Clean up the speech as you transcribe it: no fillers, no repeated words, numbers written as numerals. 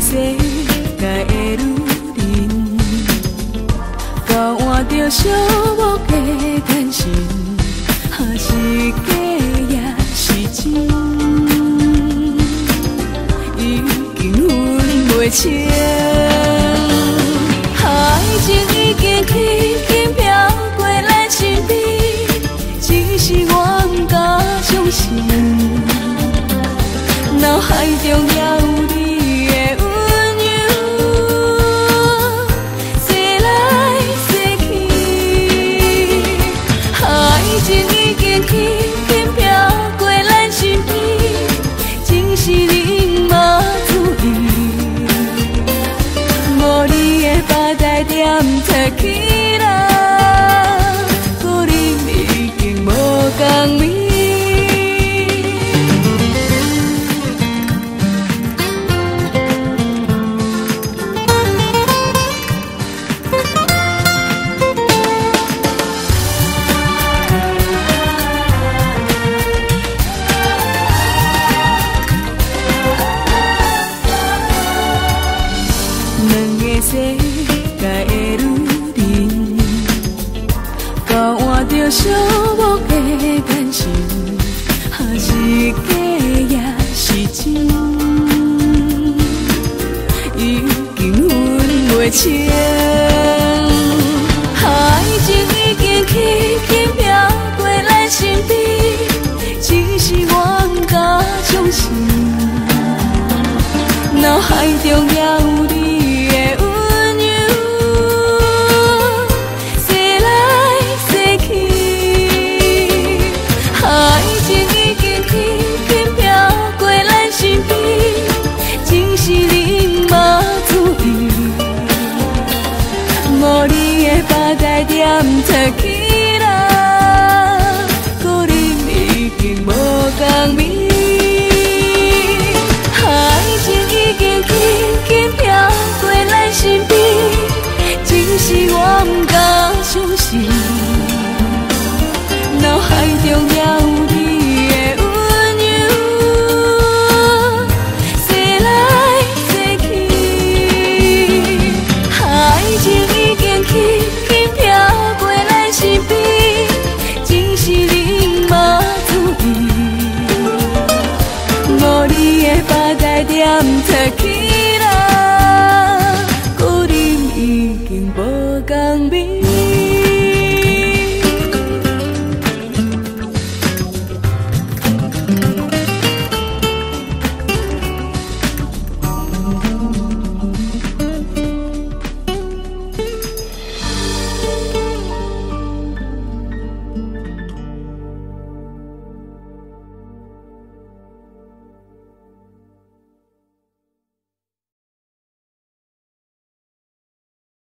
世界的女人，交换着寂寞的眼神，是假也是真，已经分袂清。爱情已经轻轻飘过咱身边，只是我不敢相信，脑海中还有你的温柔，说来说去，爱情已经轻轻飘过咱身边，只是你嘛注意，无你的巴台点出去啦，故人已经无共眠。世界的女人，交换着寂寞的眼神，是假也是真，已经分袂清。爱情已经轻轻飘过咱身边，只是我不敢相信，脑海中还有你。无你的巴台点出去啦，故人已经无共眠。爱情已经轻轻飘过咱身边，只是我不敢相信，脑海中还有你的温柔，说来说去，爱情轻轻飘过咱身边，只是你嘛注意，无你的巴台点出去。